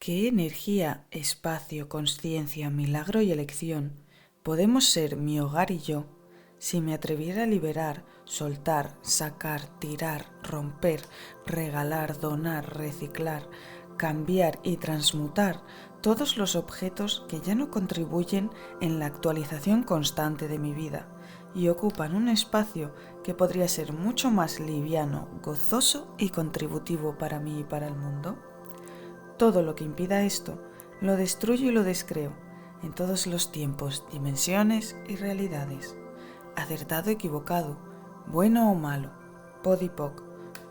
¿Qué energía, espacio, consciencia, milagro y elección podemos ser mi hogar y yo si me atreviera a liberar, soltar, sacar, tirar, romper, regalar, donar, reciclar, cambiar y transmutar todos los objetos que ya no contribuyen en la actualización constante de mi vida y ocupan un espacio que podría ser mucho más liviano, gozoso y contributivo para mí y para el mundo? Todo lo que impida esto, lo destruyo y lo descreo en todos los tiempos, dimensiones y realidades. Acertado, equivocado, bueno o malo, pod y poc,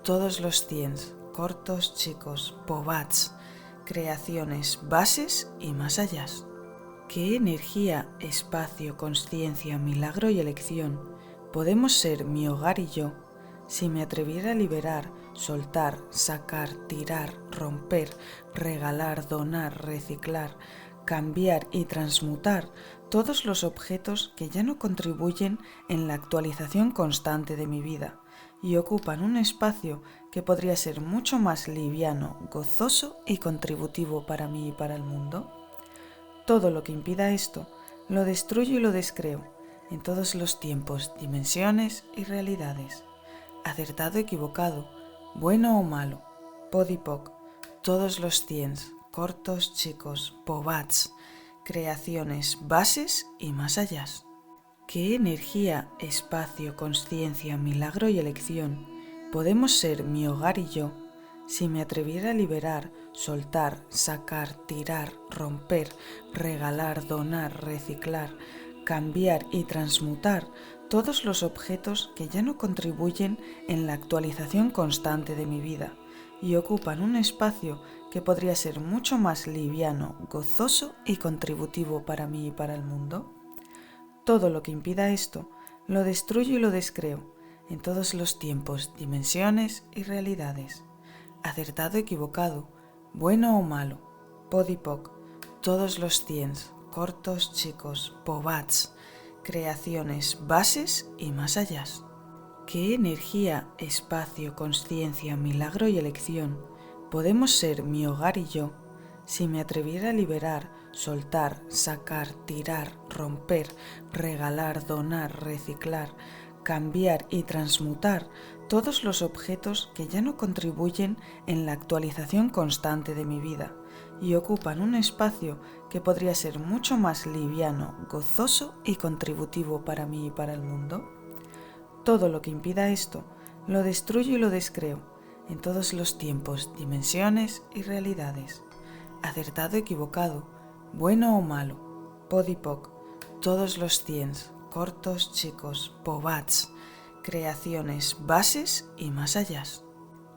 todos los tiens, cortos, chicos, pobats, creaciones, bases y más allá. ¿Qué energía, espacio, consciencia, milagro y elección podemos ser mi hogar y yo si me atreviera a liberar, soltar, sacar, tirar, romper, regalar, donar, reciclar, cambiar y transmutar todos los objetos que ya no contribuyen en la actualización constante de mi vida y ocupan un espacio que podría ser mucho más liviano, gozoso y contributivo para mí y para el mundo? Todo lo que impida esto, lo destruyo y lo descreo en todos los tiempos, dimensiones y realidades. Acertado, equivocado, bueno o malo, pod y poc, todos los tiens, cortos, chicos, pobats, creaciones, bases y más allá. ¿Qué energía, espacio, consciencia, milagro y elección podemos ser mi hogar y yo si me atreviera a liberar, soltar, sacar, tirar, romper, regalar, donar, reciclar, cambiar y transmutar todos los objetos que ya no contribuyen en la actualización constante de mi vida y ocupan un espacio que podría ser mucho más liviano, gozoso y contributivo para mí y para el mundo? Todo lo que impida esto, lo destruyo y lo descreo en todos los tiempos, dimensiones y realidades. Acertado, equivocado, bueno o malo, pod y poc, todos los tiens, cortos, chicos, pobats, creaciones, bases y más allá. ¿Qué energía, espacio, consciencia, milagro y elección podemos ser mi hogar y yo si me atreviera a liberar, soltar, sacar, tirar, romper, regalar, donar, reciclar, cambiar y transmutar todos los objetos que ya no contribuyen en la actualización constante de mi vida y ocupan un espacio que podría ser mucho más liviano, gozoso y contributivo para mí y para el mundo? Todo lo que impida esto, lo destruyo y lo descreo en todos los tiempos, dimensiones y realidades. Acertado, equivocado, bueno o malo, pod y poc, todos los tiens, cortos, chicos, pobats, creaciones, bases y más allá.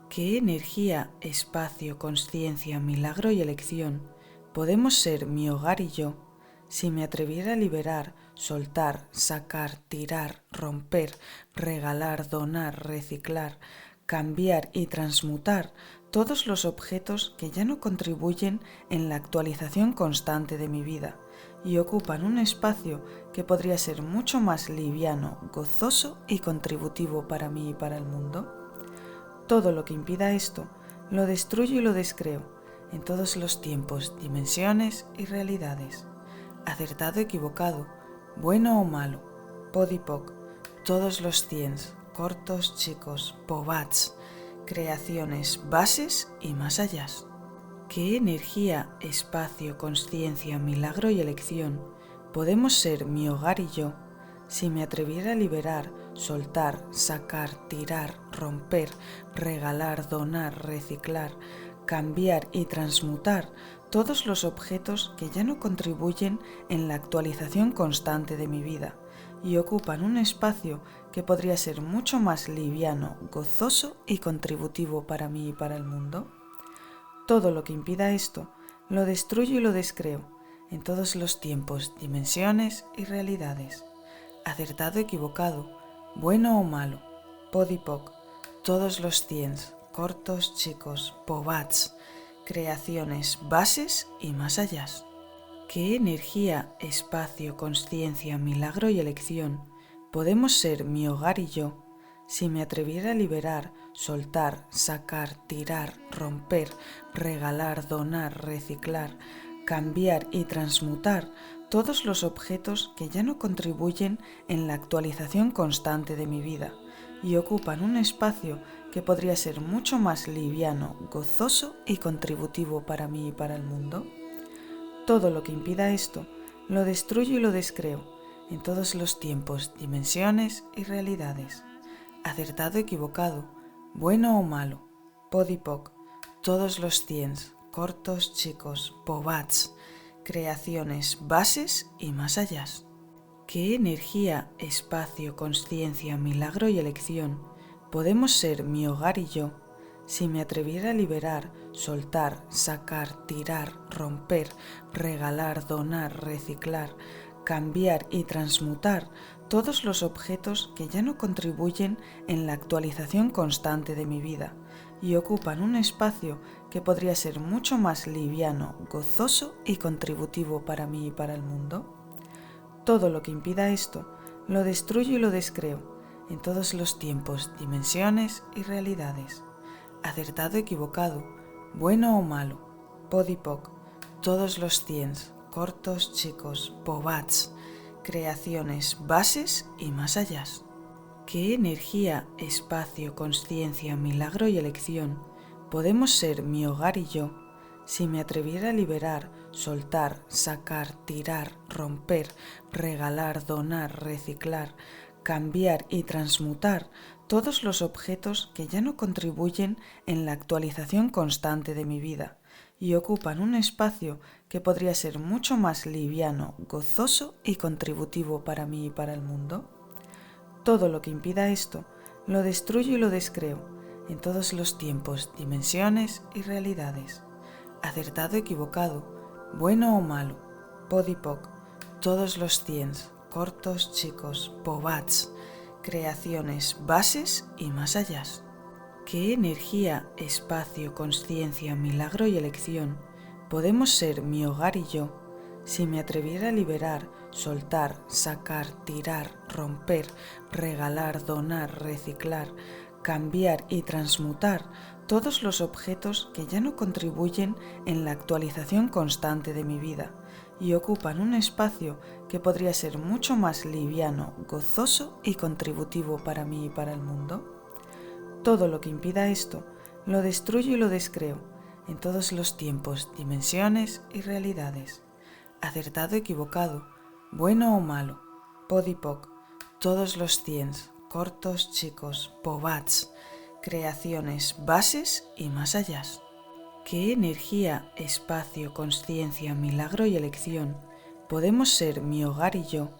¿Qué energía, espacio, consciencia, milagro y elección podemos ser mi hogar y yo si me atreviera a liberar, soltar, sacar, tirar, romper, regalar, donar, reciclar, cambiar y transmutar todos los objetos que ya no contribuyen en la actualización constante de mi vida y ocupan un espacio que podría ser mucho más liviano, gozoso y contributivo para mí y para el mundo? Todo lo que impida esto, lo destruyo y lo descreo en todos los tiempos, dimensiones y realidades. Acertado, equivocado, bueno o malo, pod y poc, todos los tiens, cortos, chicos, pobats, creaciones, bases y más allá. ¿Qué energía, espacio, consciencia, milagro y elección podemos ser mi hogar y yo si me atreviera a liberar, soltar, sacar, tirar, romper, regalar, donar, reciclar, cambiar y transmutar todos los objetos que ya no contribuyen en la actualización constante de mi vida y ocupan un espacio que podría ser mucho más liviano, gozoso y contributivo para mí y para el mundo? Todo lo que impida esto, lo destruyo y lo descreo en todos los tiempos, dimensiones y realidades. Acertado, equivocado, bueno o malo, pod y poc, todos los tiens, cortos, chicos, pobats, creaciones, bases y más allá. ¿Qué energía, espacio, consciencia, milagro y elección podemos ser mi hogar y yo si me atreviera a liberar, soltar, sacar, tirar, romper, regalar, donar, reciclar, cambiar y transmutar todos los objetos que ya no contribuyen en la actualización constante de mi vida y ocupan un espacio que podría ser mucho más liviano, gozoso y contributivo para mí y para el mundo. Todo lo que impida esto, lo destruyo y lo descreo en todos los tiempos, dimensiones y realidades. Acertado, equivocado, bueno o malo, pod y poc, todos los tiens, cortos, chicos, pobats, creaciones, bases y más allá. ¿Qué energía, espacio, consciencia, milagro y elección podemos ser mi hogar y yo si me atreviera a liberar, soltar, sacar, tirar, romper, regalar, donar, reciclar, cambiar y transmutar todos los objetos que ya no contribuyen en la actualización constante de mi vida y ocupan un espacio que podría ser mucho más liviano, gozoso y contributivo para mí y para el mundo? Todo lo que impida esto, lo destruyo y lo descreo en todos los tiempos, dimensiones y realidades. Acertado, equivocado, bueno o malo, pod y poc, todos los tiens, cortos, chicos, pobats, creaciones, bases y más allá. ¿Qué energía, espacio, consciencia, milagro y elección podemos ser mi hogar y yo si me atreviera a liberar, soltar, sacar, tirar, romper, regalar, donar, reciclar, cambiar y transmutar todos los objetos que ya no contribuyen en la actualización constante de mi vida y ocupan un espacio que podría ser mucho más liviano, gozoso y contributivo para mí y para el mundo? Todo lo que impida esto, lo destruyo y lo descreo en todos los tiempos, dimensiones y realidades. Acertado, equivocado, bueno o malo, pod y poc, todos los tiens, cortos, chicos, pobats, creaciones, bases y más allá. ¿Qué energía, espacio, consciencia, milagro y elección podemos ser mi hogar y yo si me atreviera a liberar, soltar, sacar, tirar, romper, regalar, donar, reciclar, cambiar y transmutar todos los objetos que ya no contribuyen en la actualización constante de mi vida y ocupan un espacio que podría ser mucho más liviano, gozoso y contributivo para mí y para el mundo? Todo lo que impida esto, lo destruyo y lo descreo en todos los tiempos, dimensiones y realidades. Acertado, equivocado, bueno o malo, pod y poc, todos los tiens, cortos, chicos, pobats, creaciones, bases y más allá. ¿Qué energía, espacio, consciencia, milagro y elección podemos ser mi hogar y yo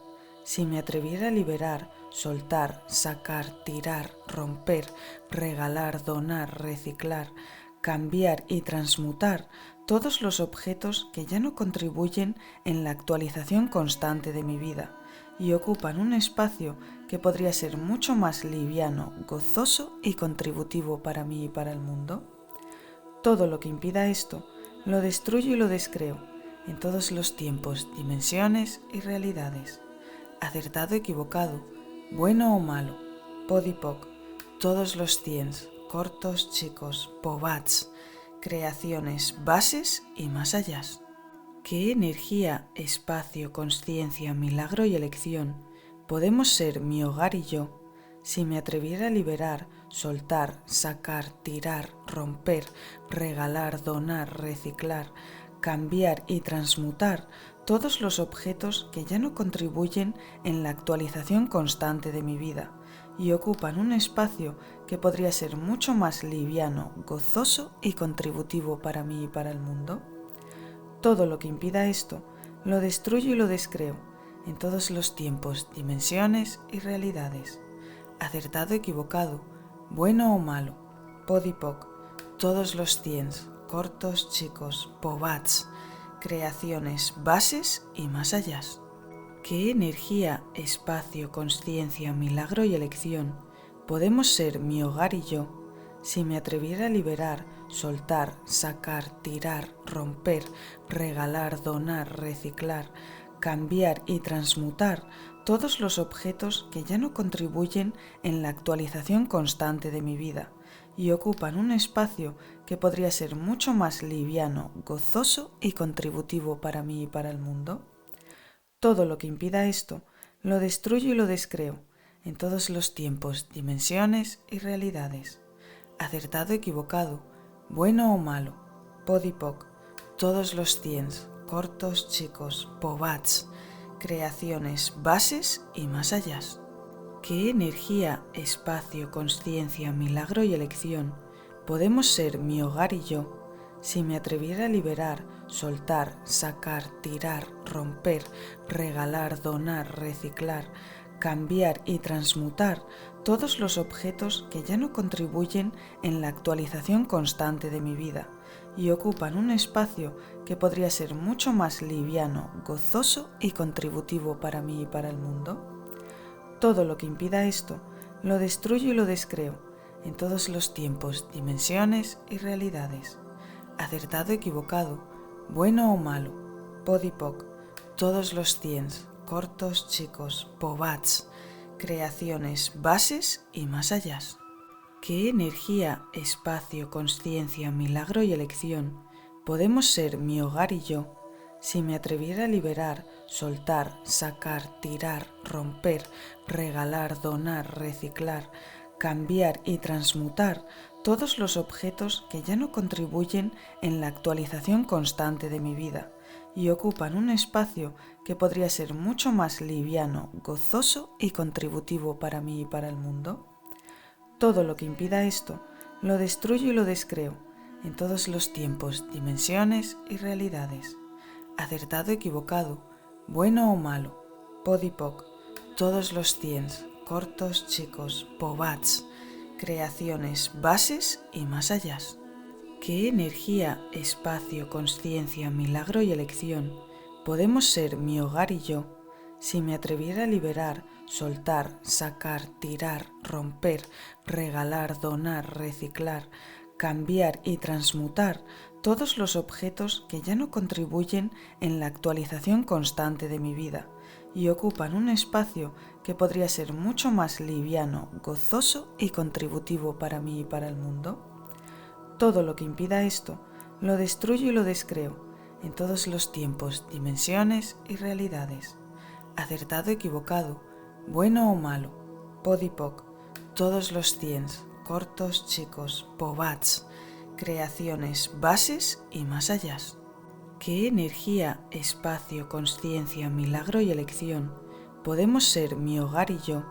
si me atreviera a liberar, soltar, sacar, tirar, romper, regalar, donar, reciclar, cambiar y transmutar todos los objetos que ya no contribuyen en la actualización constante de mi vida y ocupan un espacio que podría ser mucho más liviano, gozoso y contributivo para mí y para el mundo? Todo lo que impida esto, lo destruyo y lo descreo en todos los tiempos, dimensiones y realidades. Acertado, equivocado, bueno o malo, pod y poc, todos los tiens, cortos, chicos, pobats, creaciones, bases y más allá. ¿Qué energía, espacio, consciencia, milagro y elección podemos ser mi hogar y yo si me atreviera a liberar, soltar, sacar, tirar, romper, regalar, donar, reciclar, cambiar y transmutar todos los objetos que ya no contribuyen en la actualización constante de mi vida y ocupan un espacio que podría ser mucho más liviano, gozoso y contributivo para mí y para el mundo? Todo lo que impida esto, lo destruyo y lo descreo en todos los tiempos, dimensiones y realidades. Acertado, equivocado, bueno o malo, pod y poc, todos los tiens, cortos, chicos, pobats, creaciones, bases y más allá. ¿Qué energía, espacio, consciencia, milagro y elección podemos ser mi hogar y yo si me atreviera a liberar, soltar, sacar, tirar, romper, regalar, donar, reciclar, cambiar y transmutar todos los objetos que ya no contribuyen en la actualización constante de mi vida y ocupan un espacio que podría ser mucho más liviano, gozoso y contributivo para mí y para el mundo. Todo lo que impida esto, lo destruyo y lo descreo en todos los tiempos, dimensiones y realidades. Acertado, equivocado, bueno o malo, pod y poc, todos los tiens, cortos, chicos, pobats, creaciones, bases y más allá. ¿Qué energía, espacio, consciencia, milagro y elección podemos ser mi hogar y yo si me atreviera a liberar, soltar, sacar, tirar, romper, regalar, donar, reciclar, cambiar y transmutar todos los objetos que ya no contribuyen en la actualización constante de mi vida y ocupan un espacio que podría ser mucho más liviano, gozoso y contributivo para mí y para el mundo? Todo lo que impida esto, lo destruyo y lo descreo en todos los tiempos, dimensiones y realidades. Acertado, equivocado, bueno o malo, pod y poc, todos los tiens, cortos, chicos, pobats, creaciones, bases y más allá. ¿Qué energía, espacio, consciencia, milagro y elección podemos ser mi hogar y yo si me atreviera a liberar, soltar, sacar, tirar, romper, regalar, donar, reciclar, cambiar y transmutar todos los objetos que ya no contribuyen en la actualización constante de mi vida y ocupan un espacio que podría ser mucho más liviano, gozoso y contributivo para mí y para el mundo? Todo lo que impida esto, lo destruyo y lo descreo en todos los tiempos, dimensiones y realidades. Acertado, equivocado, bueno o malo, pod y poc, todos los tiens, cortos, chicos, pobats, creaciones, bases y más allá. ¿Qué energía, espacio, consciencia, milagro y elección podemos ser mi hogar y yo si me atreviera a liberar, soltar, sacar, tirar, romper, regalar, donar, reciclar, cambiar y transmutar todos los objetos que ya no contribuyen en la actualización constante de mi vida y ocupan un espacio que podría ser mucho más liviano, gozoso y contributivo para mí y para el mundo? Todo lo que impida esto, lo destruyo y lo descreo en todos los tiempos, dimensiones y realidades. Acertado, equivocado, bueno o malo, pod y poc, todos los tiens, cortos, chicos, pobats, creaciones, bases y más allá. ¿Qué energía, espacio, consciencia, milagro y elección podemos ser mi hogar y yo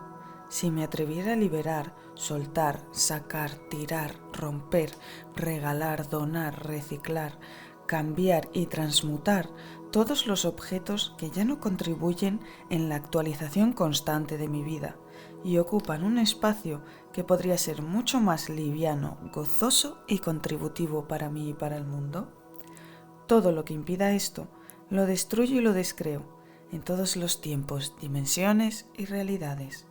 si me atreviera a liberar, soltar, sacar, tirar, romper, regalar, donar, reciclar, cambiar y transmutar todos los objetos que ya no contribuyen en la actualización constante de mi vida y ocupan un espacio que podría ser mucho más liviano, gozoso y contributivo para mí y para el mundo? Todo lo que impida esto, lo destruyo y lo descreo en todos los tiempos, dimensiones y realidades.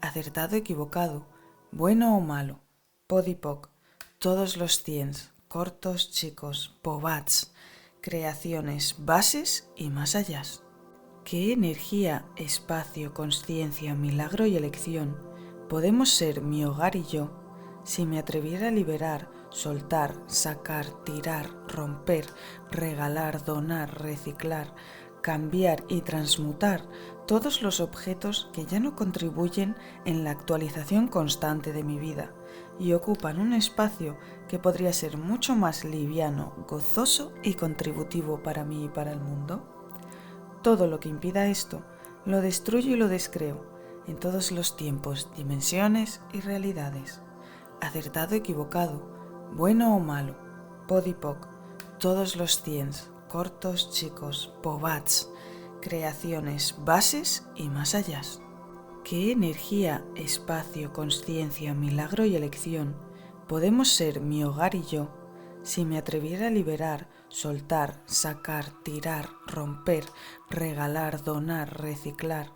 Acertado, equivocado, bueno o malo, pod y poc, todos los tiens, cortos, chicos, pobats, creaciones, bases y más allá. ¿Qué energía, espacio, consciencia, milagro y elección podemos ser mi hogar y yo si me atreviera a liberar, soltar, sacar, tirar, romper, regalar, donar, reciclar, cambiar y transmutar todos los objetos que ya no contribuyen en la actualización constante de mi vida y ocupan un espacio que podría ser mucho más liviano, gozoso y contributivo para mí y para el mundo? Todo lo que impida esto, lo destruyo y lo descreo en todos los tiempos, dimensiones y realidades. Acertado, equivocado, bueno o malo, pod y poc, todos los tiens, cortos, chicos, pobats, creaciones, bases y más allá. ¿Qué energía, espacio, consciencia, milagro y elección podemos ser mi hogar y yo si me atreviera a liberar, soltar, sacar, tirar, romper, regalar, donar, reciclar,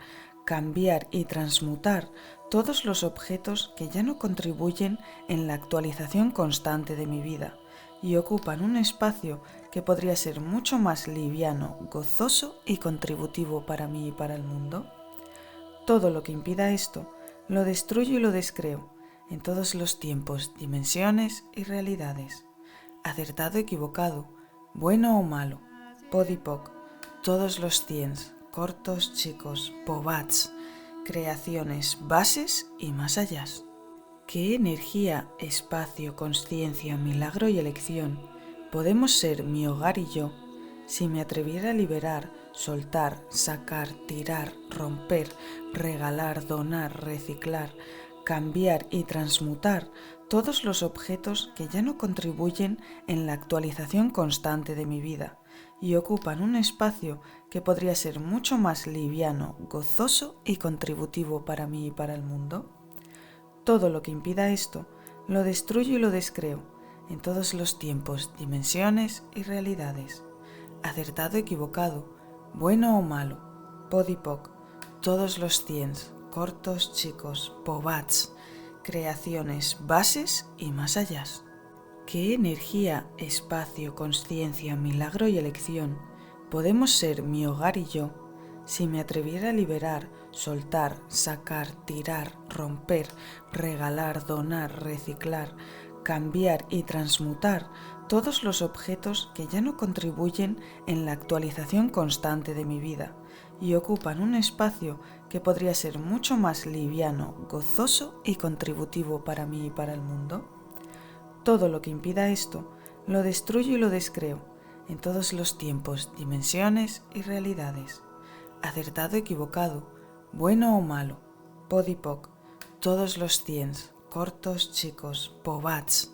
cambiar y transmutar todos los objetos que ya no contribuyen en la actualización constante de mi vida y ocupan un espacio que podría ser mucho más liviano, gozoso y contributivo para mí y para el mundo? Todo lo que impida esto, lo destruyo y lo descreo en todos los tiempos, dimensiones y realidades. Acertado, equivocado, bueno o malo, POD y POC, todos los tiens, cortos, chicos, pobats, creaciones, bases y más allá. ¿Qué energía, espacio, consciencia, milagro y elección podemos ser mi hogar y yo si me atreviera a liberar, soltar, sacar, tirar, romper, regalar, donar, reciclar, cambiar y transmutar todos los objetos que ya no contribuyen en la actualización constante de mi vida y ocupan un espacio que podría ser mucho más liviano, gozoso y contributivo para mí y para el mundo? Todo lo que impida esto, lo destruyo y lo descreo en todos los tiempos, dimensiones y realidades. Acertado, equivocado, bueno o malo, POD y POC, todos los tiens, cortos, chicos, pobats, creaciones, bases y más allá. ¿Qué energía, espacio, consciencia, milagro y elección podemos ser mi hogar y yo si me atreviera a liberar, soltar, sacar, tirar, romper, regalar, donar, reciclar, cambiar y transmutar todos los objetos que ya no contribuyen en la actualización constante de mi vida y ocupan un espacio que podría ser mucho más liviano, gozoso y contributivo para mí y para el mundo? Todo lo que impida esto, lo destruyo y lo descreo en todos los tiempos, dimensiones y realidades. Acertado, equivocado, bueno o malo, POD y POC, todos los tiens, cortos, chicos, pobats,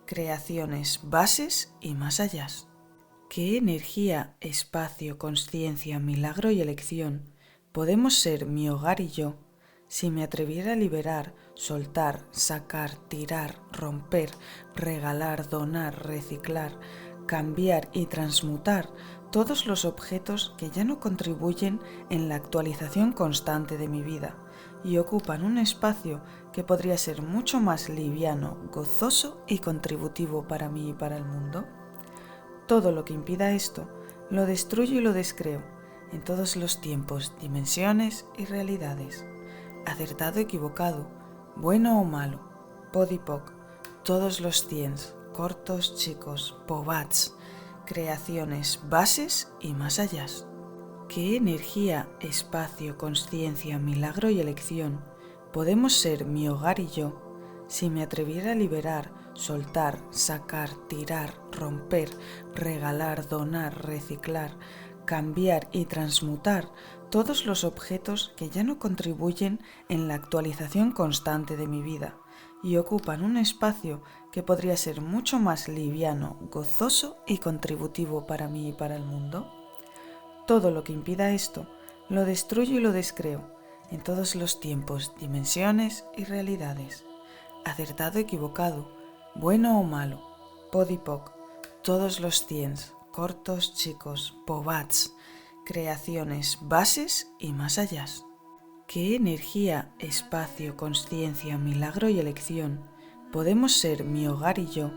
creaciones, bases y más allá. ¿Qué energía, espacio, consciencia, milagro y elección podemos ser mi hogar y yo si me atreviera a liberar, soltar, sacar, tirar, romper, regalar, donar, reciclar, cambiar y transmutar todos los objetos que ya no contribuyen en la actualización constante de mi vida y ocupan un espacio que podría ser mucho más liviano, gozoso y contributivo para mí y para el mundo? Todo lo que impida esto, lo destruyo y lo descreo en todos los tiempos, dimensiones y realidades. Acertado, equivocado, bueno o malo, POD y POC, todos los tiens, cortos, chicos, pobats, creaciones, bases y más allá. ¿Qué energía, espacio, consciencia, milagro y elección podemos ser mi hogar y yo si me atreviera a liberar, soltar, sacar, tirar, romper, regalar, donar, reciclar, cambiar y transmutar todos los objetos que ya no contribuyen en la actualización constante de mi vida y ocupan un espacio que podría ser mucho más liviano, gozoso y contributivo para mí y para el mundo? Todo lo que impida esto, lo destruyo y lo descreo en todos los tiempos, dimensiones y realidades. Acertado, equivocado, bueno o malo, POD y POC, todos los tiens, cortos, chicos, pobats, creaciones, bases y más allá. ¿Qué energía, espacio, consciencia, milagro y elección podemos ser mi hogar y yo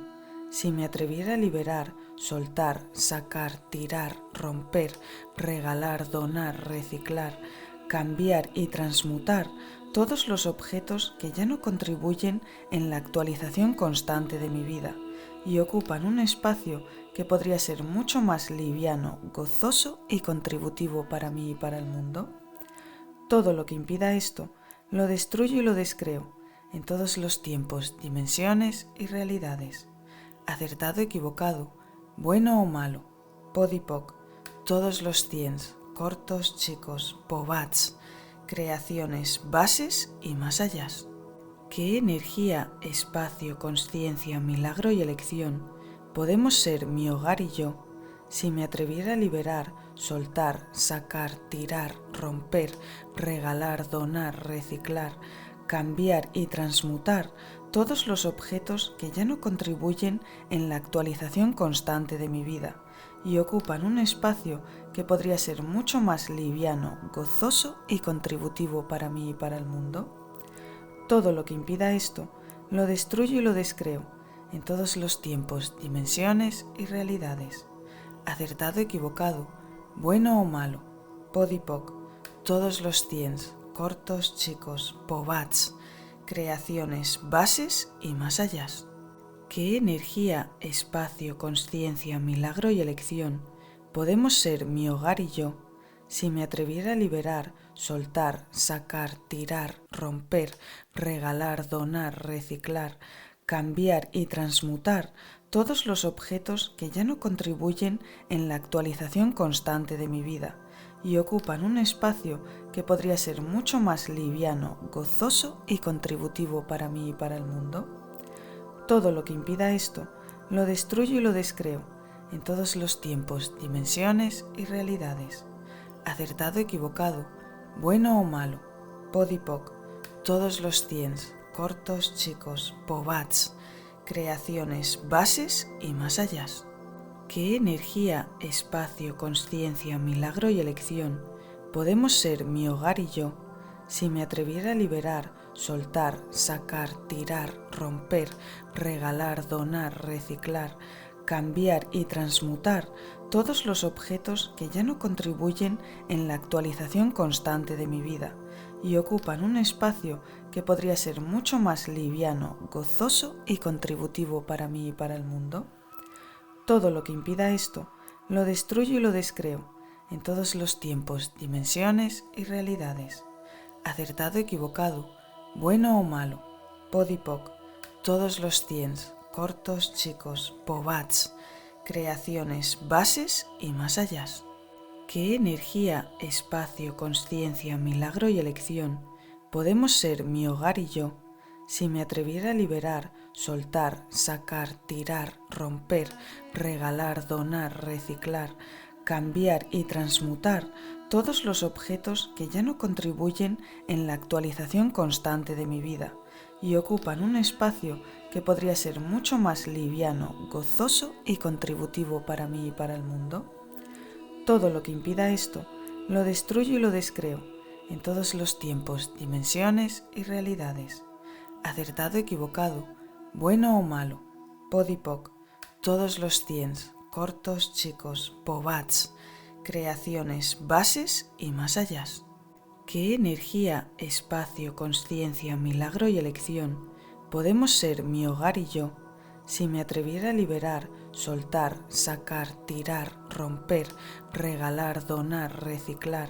si me atreviera a liberar, soltar, sacar, tirar, romper, regalar, donar, reciclar, cambiar y transmutar todos los objetos que ya no contribuyen en la actualización constante de mi vida y ocupan un espacio que podría ser mucho más liviano, gozoso y contributivo para mí y para el mundo? Todo lo que impida esto, lo destruyo y lo descreo en todos los tiempos, dimensiones y realidades. Acertado, equivocado, bueno o malo, POD y POC, todos los tiens, cortos, chicos, pobats, creaciones, bases y más allá. ¿Qué energía, espacio, consciencia, milagro y elección podemos ser mi hogar y yo si me atreviera a liberar, soltar, sacar, tirar, romper, regalar, donar, reciclar, cambiar y transmutar todos los objetos que ya no contribuyen en la actualización constante de mi vida y ocupan un espacio que podría ser mucho más liviano, gozoso y contributivo para mí y para el mundo? Todo lo que impida esto, lo destruyo y lo descreo en todos los tiempos, dimensiones y realidades. Acertado, equivocado, bueno o malo, POD y POC, todos los tiens, cortos, chicos, pobats, creaciones, bases y más allá. ¿Qué energía, espacio, conciencia, milagro y elección podemos ser mi hogar y yo si me atreviera a liberar, soltar, sacar, tirar, romper, regalar, donar, reciclar, cambiar y transmutar todos los objetos que ya no contribuyen en la actualización constante de mi vida y ocupan un espacio que podría ser mucho más liviano, gozoso y contributivo para mí y para el mundo? Todo lo que impida esto, lo destruyo y lo descreo en todos los tiempos, dimensiones y realidades. Acertado, equivocado, bueno o malo, pod y poc, todos los tiens, cortos, chicos, pobats, creaciones, bases y más allá. ¿Qué energía, espacio, conciencia, milagro y elección podemos ser mi hogar y yo si me atreviera a liberar, soltar, sacar, tirar, romper, regalar, donar, reciclar, cambiar y transmutar todos los objetos que ya no contribuyen en la actualización constante de mi vida y ocupan un espacio que podría ser mucho más liviano, gozoso y contributivo para mí y para el mundo? Todo lo que impida esto, lo destruyo y lo descreo en todos los tiempos, dimensiones y realidades. Acertado, equivocado, bueno o malo, pod y poc, todos los tiens, cortos, chicos, pobats, creaciones, bases y más allá. ¿Qué energía, espacio, conciencia, milagro y elección podemos ser mi hogar y yo si me atreviera a liberar, soltar, sacar, tirar, romper, regalar, donar, reciclar, cambiar y transmutar todos los objetos que ya no contribuyen en la actualización constante de mi vida y ocupan un espacio que podría ser mucho más liviano, gozoso y contributivo para mí y para el mundo? Todo lo que impida esto, lo destruyo y lo descreo en todos los tiempos, dimensiones y realidades. Acertado, equivocado, bueno o malo, pod y poc, todos los tiens, cortos, chicos, pobats, creaciones, bases y más allá. ¿Qué energía, espacio, conciencia, milagro y elección podemos ser mi hogar y yo si me atreviera a liberar, soltar, sacar, tirar, romper, regalar, donar, reciclar,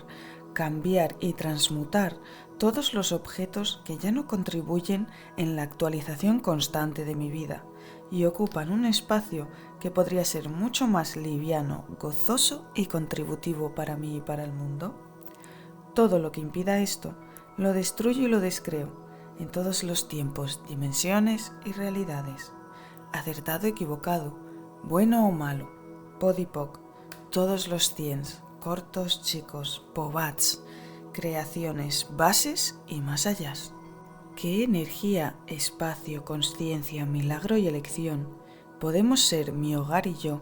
cambiar y transmutar todos los objetos que ya no contribuyen en la actualización constante de mi vida y ocupan un espacio que podría ser mucho más liviano, gozoso y contributivo para mí y para el mundo? Todo lo que impida esto, lo destruyo y lo descreo en todos los tiempos, dimensiones y realidades. Acertado, equivocado, bueno o malo, pod y poc, todos los tiens, cortos, chicos, pobats, creaciones, bases y más allá. ¿Qué energía, espacio, conciencia, milagro y elección podemos ser mi hogar y yo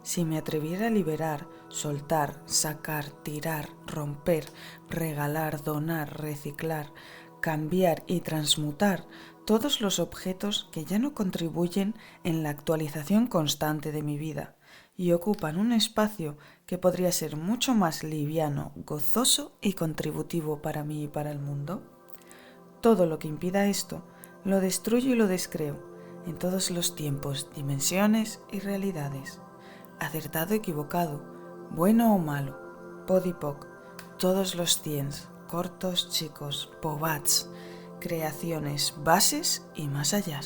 si me atreviera a liberar, soltar, sacar, tirar, romper, regalar, donar, reciclar, cambiar y transmutar todos los objetos que ya no contribuyen en la actualización constante de mi vida y ocupan un espacio que podría ser mucho más liviano, gozoso y contributivo para mí y para el mundo? Todo lo que impida esto, lo destruyo y lo descreo en todos los tiempos, dimensiones y realidades. Acertado, equivocado, bueno o malo, pod y poc, todos los tiens, cortos, chicos, pobats, creaciones, bases y más allá.